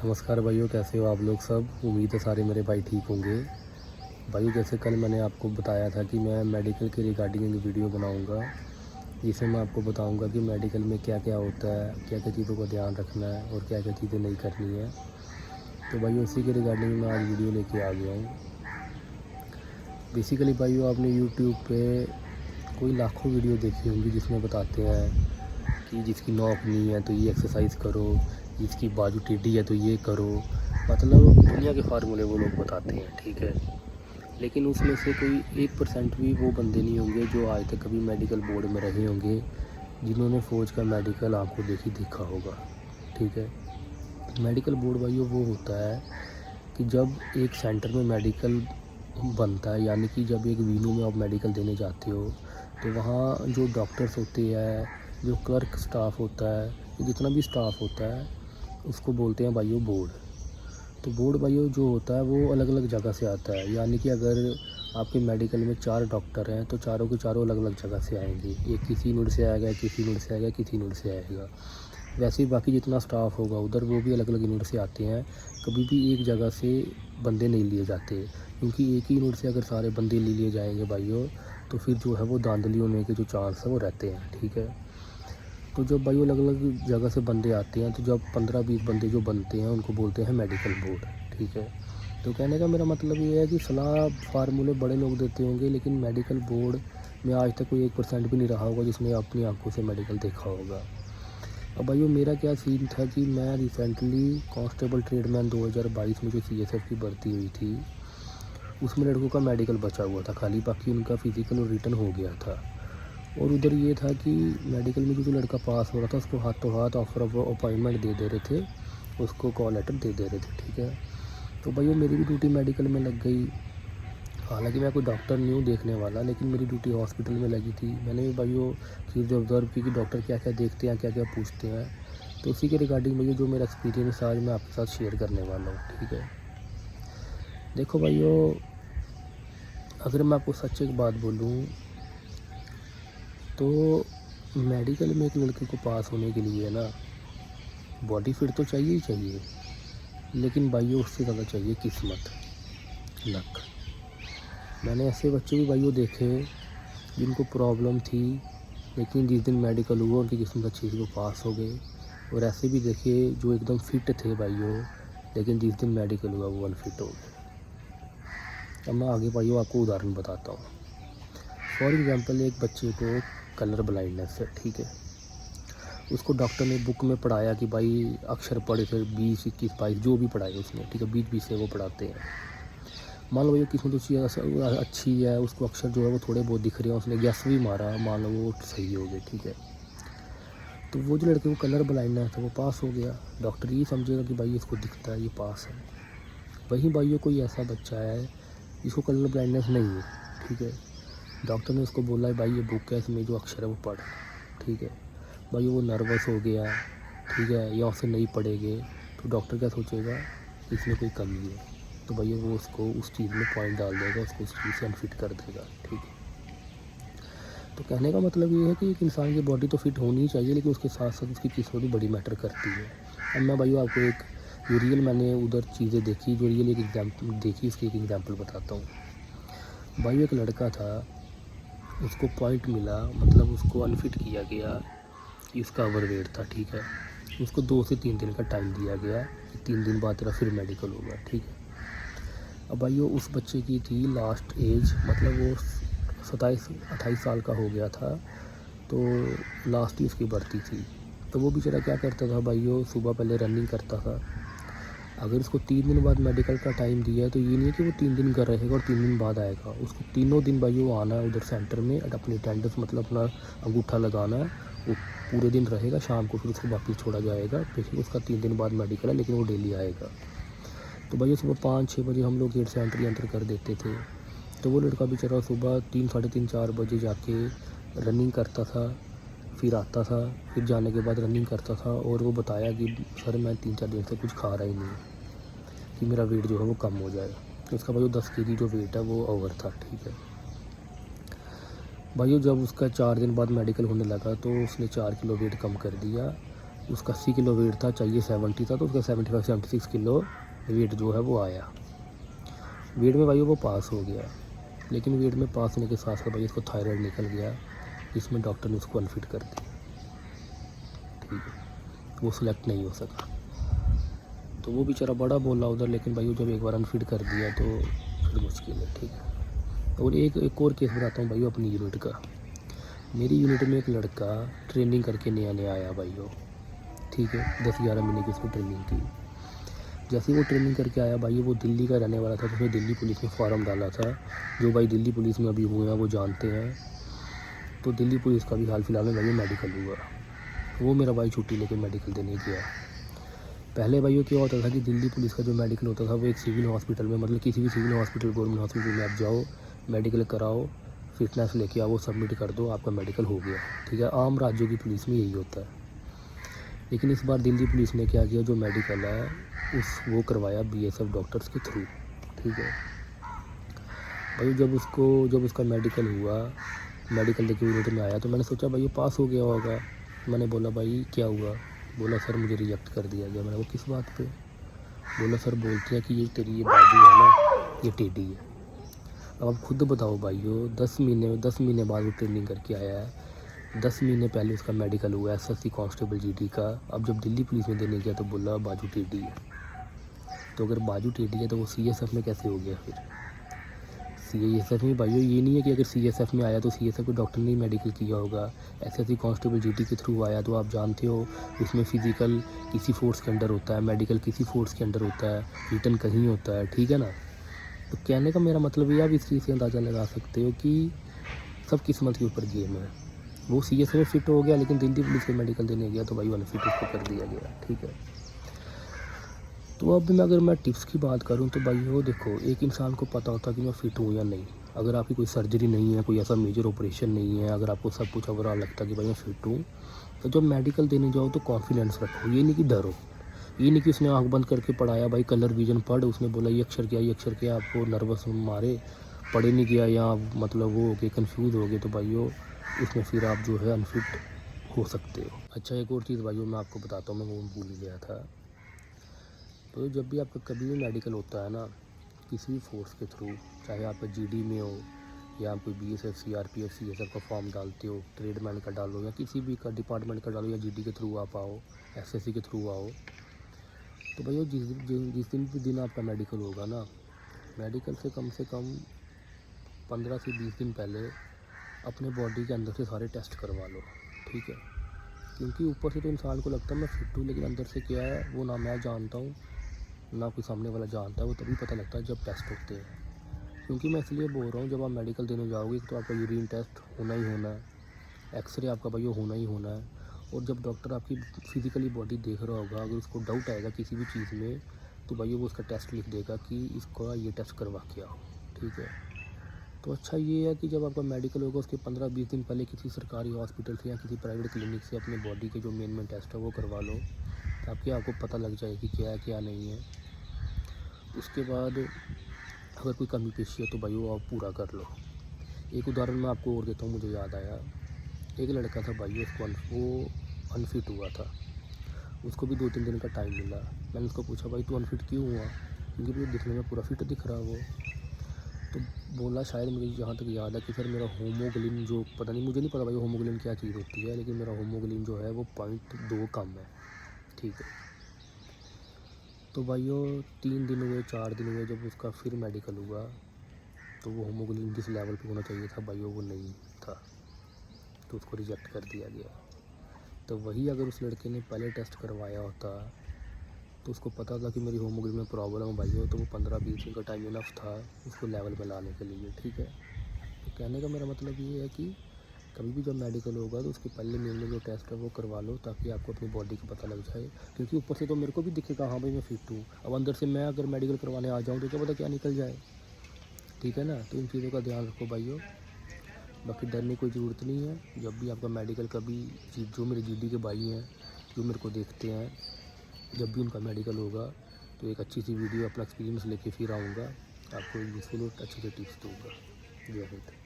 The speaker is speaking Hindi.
नमस्कार भाइयों, कैसे हो आप लोग सब। उम्मीद है सारे मेरे भाई ठीक होंगे। भाइयों, जैसे कल मैंने आपको बताया था कि मैं मेडिकल के रिगार्डिंग एक वीडियो बनाऊंगा, जिसमें मैं आपको बताऊंगा कि मेडिकल में क्या क्या होता है, क्या क्या चीज़ों का ध्यान रखना है और क्या क्या चीज़ें नहीं करनी है। तो भाइयों, उसी के रिगार्डिंग मैं आज वीडियो लेके आ गया हूँ। बेसिकली भाइयों, आपने यूट्यूब पे कोई लाखों वीडियो देखी होंगी जिसमें बताते हैं कि जिसकी नोक नहीं है तो ये एक्सरसाइज करो, जिसकी बाजू टेढ़ी है तो ये करो। मतलब दुनिया के फार्मूले वो लोग बताते हैं, ठीक है। लेकिन उसमें से कोई 1% भी वो बंदे नहीं होंगे जो आज तक कभी मेडिकल बोर्ड में रहे होंगे, जिन्होंने फ़ौज का मेडिकल आपको देखा होगा, ठीक है। मेडिकल बोर्ड भाइयों वो होता है कि जब एक सेंटर में मेडिकल बनता है, यानी कि जब एक वीनू में आप मेडिकल देने जाते हो, तो वहाँ जो डॉक्टर्स होते हैं, जो क्लर्क स्टाफ होता है, जितना भी स्टाफ होता है, उसको बोलते हैं भाइयों बोर्ड। तो बोर्ड भाइयों जो होता है वो अलग अलग जगह से आता है, यानी कि अगर आपके मेडिकल में 4 डॉक्टर हैं तो चारों के चारों अलग अलग जगह से आएंगे। एक किसी यूनिट से आएगा, किसी यूनिट से आएगा, किसी यूनिट से आएगा। वैसे ही बाकी जितना स्टाफ होगा उधर वो भी अलग अलग यूनिट से आते हैं। कभी भी एक जगह से बंदे नहीं लिए जाते, क्योंकि एक ही यूनिट से अगर सारे बंदे ले लिए जाएंगे भाइयों, तो फिर जो है वो धांधली होने के जो चांस है वो रहते हैं, ठीक है। तो जब भाई अलग अलग जगह से बंदे आते हैं, तो जब 15-20 बंदे जो बनते हैं उनको बोलते हैं मेडिकल बोर्ड, ठीक है। तो कहने का मेरा मतलब ये है कि सलाह फार्मूले बड़े लोग देते होंगे, लेकिन मेडिकल बोर्ड में आज तक कोई 1% भी नहीं रहा होगा जिसने अपनी आंखों से मेडिकल देखा होगा। अब भाइयों मेरा क्या सीन था कि मैं रिसेंटली कांस्टेबल ट्रेडमैन 2022 में जो CSF की भर्ती हुई थी, उसमें लड़कों का मेडिकल बचा हुआ था खाली, बाकी उनका फिज़िकल और रिटन हो गया था। और उधर ये था कि मेडिकल में जो लड़का पास हो रहा था उसको हाथों हाथ ऑफर ऑफ अपॉइंटमेंट दे रहे थे, उसको कॉल लेटर दे रहे थे, ठीक है। तो भाई मेरी भी ड्यूटी मेडिकल में लग गई। हालांकि मैं कोई डॉक्टर नहीं हूँ देखने वाला, लेकिन मेरी ड्यूटी हॉस्पिटल में लगी थी। मैंने भी भाइयों चीज़ें ऑब्ज़र्व की कि डॉक्टर क्या क्या देखते हैं, क्या क्या पूछते हैं। तो उसी के रिगार्डिंग भाइयों जो मेरा एक्सपीरियंस आज मैं आपके साथ शेयर करने वाला हूँ, ठीक है। देखो भाइयों, अगर मैं आपको सच एक बात बोलूँ तो मेडिकल में एक लड़के को पास होने के लिए ना बॉडी फिट तो चाहिए ही चाहिए, लेकिन भाइयों उससे ज़्यादा चाहिए किस्मत, लक। मैंने ऐसे बच्चे भी भाइयों देखे जिनको प्रॉब्लम थी, लेकिन जिस दिन मेडिकल हुआ उनकी किस्मत अच्छी थी, वो पास हो गए। और ऐसे भी देखे जो एकदम फिट थे भाइयों, लेकिन जिस दिन मेडिकल हुआ वो अनफिट हो गए। अब मैं आगे भाइयों आपको उदाहरण बताता हूँ। फॉर एग्ज़ाम्पल, एक बच्चे को कलर ब्लाइंडनेस है, ठीक है। उसको डॉक्टर ने बुक में पढ़ाया कि भाई अक्षर पढ़े, फिर 20, 21, 22 जो भी पढ़ाए उसने, ठीक है, 20-20 से वो पढ़ाते हैं। मान लो भैया किस्मत उसकी अच्छी है, उसको अक्षर जो है वो थोड़े बहुत दिख रहे हैं, उसने गैस भी मारा, मान लो वो सही हो गए, ठीक है। तो वो जो लड़के को कलर ब्लाइंडनेस था वो पास हो गया। डॉक्टर ये समझेगा कि भाई इसको दिखता है, ये पास है। वहीं भाइयों कोई ऐसा बच्चा है जिसको कलर ब्लाइंडनेस नहीं है, ठीक है। डॉक्टर ने उसको बोला है भाई ये बुक है, इसमें जो अक्षर है वो पढ़, ठीक है। भाई वो नर्वस हो गया, ठीक है, या उससे नहीं पढ़ेंगे तो डॉक्टर क्या सोचेगा, इसमें कोई कमी है, तो भैया वो उसको उस चीज़ में पॉइंट डाल देगा, उसको उस चीज़ से अनफिट कर देगा, ठीक है। तो कहने का मतलब ये है कि एक इंसान की बॉडी तो फिट होनी ही चाहिए, लेकिन उसके साथ साथ उसकी किस्मत भी बड़ी मैटर करती है। अब मैं भाई आपको एक जो रियल मैंने उधर चीज़ें देखी, जो रियल एक एग्जाम्पल देखी, उसकी एक एग्जाम्पल बताता हूँ। भाई एक लड़का था, उसको पॉइंट मिला, मतलब उसको अनफिट किया गया कि उसका ओवरवेट था, ठीक है। उसको 2 से 3 दिन का टाइम दिया गया कि 3 दिन बाद तेरा फिर मेडिकल होगा, ठीक है। अब भाई वो उस बच्चे की थी लास्ट एज, मतलब वो 27-28 साल का हो गया था, तो लास्ट ही उसकी भर्ती थी। तो वो बेचारा क्या करता था भाई, वो सुबह पहले रनिंग करता था। अगर उसको 3 दिन बाद मेडिकल का टाइम दिया है तो ये नहीं है कि वो 3 दिन कर रहेगा और 3 दिन बाद आएगा। उसको तीनों दिन भाई वो आना है उधर सेंटर में, अपनी अटेंडेंस मतलब अपना अंगूठा लगाना है। वो पूरे दिन रहेगा, शाम को फिर उसको वापस छोड़ा जाएगा। बेशक उसका 3 दिन बाद मेडिकल है, लेकिन वो डेली आएगा। तो भैया सुबह 5-6 बजे हम लोग गेट से एंट्री कर देते थे। तो वो लड़का बेचारा सुबह 3, साढ़े 3, 4 बजे जाके रनिंग करता था, फिर आता था, फिर जाने के बाद रनिंग करता था। और वो बताया कि सर मैं 3-4 दिन से कुछ खा रहा ही नहीं कि मेरा वेट जो है वो कम हो जाए। तो उसका भाई 10 kg जो वेट है वो ओवर था, ठीक है। भाइयों जब उसका 4 दिन बाद मेडिकल होने लगा तो उसने 4 किलो वेट कम कर दिया, उसका 80 किलो वेट था, चाहिए 70 था, तो उसका 75-76 किलो वेट जो है वो आया। वेट में भाई वो पास हो गया, लेकिन वेट में पास होने के साथ साथ भाई उसको थायराइड निकल गया, जिसमें डॉक्टर ने उसको अनफिट कर दिया। ठीक है, वो सिलेक्ट नहीं हो सका, तो वो बेचारा बड़ा बोला उधर, लेकिन भाई वो जब एक बार अनफिट कर दिया तो फिर मुश्किल है। ठीक है, और एक और केस बताता हूँ भाई अपनी यूनिट का। मेरी यूनिट में एक लड़का ट्रेनिंग करके नया नया आया भाई वो। ठीक है, 10-11 महीने की उसको ट्रेनिंग थी। जैसे ही वो ट्रेनिंग करके आया भाई, वो दिल्ली का रहने वाला था, तो उसने दिल्ली पुलिस में फॉर्म डाला था। जो भाई दिल्ली पुलिस में अभी हुए हैं वो जानते हैं। तो दिल्ली पुलिस का भी हाल फिलहाल में भाई मेडिकल हुआ। वो मेरा भाई छुट्टी लेके मेडिकल देने गया। पहले भाई वो क्या होता था कि दिल्ली पुलिस का जो मेडिकल होता था वो एक सिविल हॉस्पिटल में, मतलब किसी भी सिविल हॉस्पिटल, गवर्नमेंट हॉस्पिटल में आप जाओ, मेडिकल कराओ, फिटनेस लेके आओ, सबमिट कर दो, आपका मेडिकल हो गया। ठीक है, आम राज्यों की पुलिस में यही होता है। लेकिन इस बार दिल्ली पुलिस ने क्या किया, जो मेडिकल है वो करवाया बीएसएफ डॉक्टर्स के थ्रू। ठीक है भाई, जब उसका मेडिकल हुआ, मेडिकल देके यूनिट में आया, तो मैंने सोचा भाई ये पास हो गया होगा। मैंने बोला भाई क्या हुआ? बोला सर मुझे रिजेक्ट कर दिया गया। मैंने वो किस बात पे? बोला सर बोलते हैं कि ये तेरी ये बाजू है ना, ये टेढ़ी है। अब आप खुद बताओ भाइयों, 10 महीने बाद वो ट्रेनिंग करके आया है, 10 महीने पहले उसका मेडिकल हुआ एसएससी कांस्टेबल जीडी का। अब जब दिल्ली पुलिस में देने गया तो बोला बाजू टेढ़ी है। तो अगर बाजू टेढ़ी है तो वो सीएसएफ में कैसे हो गया फिर? सीएसएफ में भाइयों ये नहीं है कि अगर सीएसएफ में आया तो सीएसएफ के डॉक्टर ने मेडिकल किया होगा। एसएससी कांस्टेबल जीडी के थ्रू आया तो आप जानते हो उसमें फ़िज़िकल किसी फोर्स के अंडर होता है, मेडिकल किसी फोर्स के अंडर होता है, रिटन कहीं होता है। ठीक है ना? तो कहने का मेरा मतलब ये, आप इस चीज़ से अंदाज़ा लगा सकते हो कि सब किस्मत के ऊपर गेम है। वो सीएसएफ में फिट हो गया, लेकिन दिल्ली पुलिस में मेडिकल देने गया तो भाई अनफिट उसको कर दिया गया। ठीक है, तो अब अगर मैं टिप्स की बात करूं तो भाई वो देखो, एक इंसान को पता होता है कि मैं फ़िट हूँ या नहीं। अगर आपकी कोई सर्जरी नहीं है, कोई ऐसा मेजर ऑपरेशन नहीं है, अगर आपको सब कुछ ओवरऑल लगता है कि भाई मैं फ़िट हूँ, तो जब मेडिकल देने जाओ तो कॉन्फिडेंस रखो। ये नहीं कि डरो, ये नहीं कि उसने आँख बंद करके पढ़ाया, भाई कलर विजन पढ़, उसने बोला ये अक्षर क्या, आपको नर्वस मारे, पढ़े नहीं गया, या मतलब वो हो गए, कन्फ्यूज़ हो गए, तो भाइयों उसमें फिर आप जो है अनफिट हो सकते हो। अच्छा, एक और चीज़ भाइयों मैं आपको बताता हूँ, मैं वो भूल गया था। तो जब भी आपका कभी भी मेडिकल होता है ना, किसी भी फोर्स के थ्रू, चाहे आपका जीडी में हो या आप कोई बीएसएफ सीआरपीएफ सीएसएफ का फॉर्म डालते हो, ट्रेडमैन का डालो, या किसी भी का डिपार्टमेंट का डालो, या जीडी के थ्रू आप आओ, एसएससी के थ्रू आओ, तो भैया जिस दिन आपका मेडिकल होगा ना, मेडिकल से कम 15 से 20 दिन पहले अपने बॉडी के अंदर से सारे टेस्ट करवा लो। ठीक है, क्योंकि ऊपर से तो इंसान को लगता है मैं फिट हूँ, लेकिन अंदर से क्या है वो ना मैं जानता हूँ ना कोई सामने वाला जानता है। वो तभी पता लगता है जब टेस्ट होते हैं। क्योंकि मैं इसलिए बोल रहा हूँ, जब आप मेडिकल देने जाओगे तो आपका यूरिन टेस्ट होना ही होना है, एक्सरे आपका भैया होना ही होना है, और जब डॉक्टर आपकी फिज़िकली बॉडी देख रहा होगा, अगर उसको डाउट आएगा किसी भी चीज़ में, तो भैया वो उसका टेस्ट लिख देगा कि इसका ये टेस्ट करवा के आओ। ठीक है, तो अच्छा ये है कि जब आपका मेडिकल होगा उसके 15-20 दिन पहले किसी सरकारी हॉस्पिटल से या किसी प्राइवेट क्लिनिक से अपने बॉडी के जो मेन टेस्ट है वो करवा लो, ताकि आपको पता लग जाए कि क्या है क्या नहीं है। उसके बाद अगर कोई कमी पेशी है तो भाई वो आप पूरा कर लो। एक उदाहरण मैं आपको और देता हूँ, मुझे याद आया, एक लड़का था भाई, उसको वो अनफिट हुआ था, उसको भी 2-3 दिन का टाइम मिला। मैंने उसको पूछा भाई तू अनफिट क्यों हुआ? क्योंकि भाई दिखने में पूरा फिट दिख रहा वो। तो बोला, शायद मुझे जहाँ तक याद है कि सर मेरा होमोग्लोबिन, जो पता नहीं, मुझे नहीं पता भाई होमोग्लोबिन क्या चीज़ होती है, लेकिन मेरा होमोग्लोबिन जो है वो 0.2 कम है। ठीक है, तो भाइयों 3 दिन हुए, 4 दिन हुए, जब उसका फिर मेडिकल हुआ तो वो होमोग्लोबिन जिस लेवल पे होना चाहिए था भाइयों वो नहीं था, तो उसको रिजेक्ट कर दिया गया। तो वही अगर उस लड़के ने पहले टेस्ट करवाया होता तो उसको पता था कि मेरी होमोग्लोबिन में प्रॉब्लम है भाइयों, तो वो 15-20 दिन का टाइम इनफ था उसको लेवल में लाने के लिए। ठीक है, तो कहने का मेरा मतलब ये है कि कभी भी जब मेडिकल होगा तो उसके पहले मेन जो टेस्ट है वो करवा लो, ताकि आपको अपनी बॉडी का पता लग जाए। क्योंकि ऊपर से तो मेरे को भी दिखेगा हाँ भाई मैं फिट हूँ, अब अंदर से मैं अगर मेडिकल करवाने आ जाऊँ तो क्या पता क्या निकल जाए। ठीक है ना? तो इन चीज़ों का ध्यान रखो भाइयों, बाकी डरने की कोई ज़रूरत नहीं है। जब भी आपका मेडिकल कभी, जो मेरे जीडी के भाई हैं जो मेरे को देखते हैं, जब भी उनका मेडिकल होगा तो एक अच्छी सी वीडियो अपना एक्सपीरियंस लेके फिर आऊँगा, आपको यूज़फुल और अच्छे से टिप्स दूँगा। जय हिंद।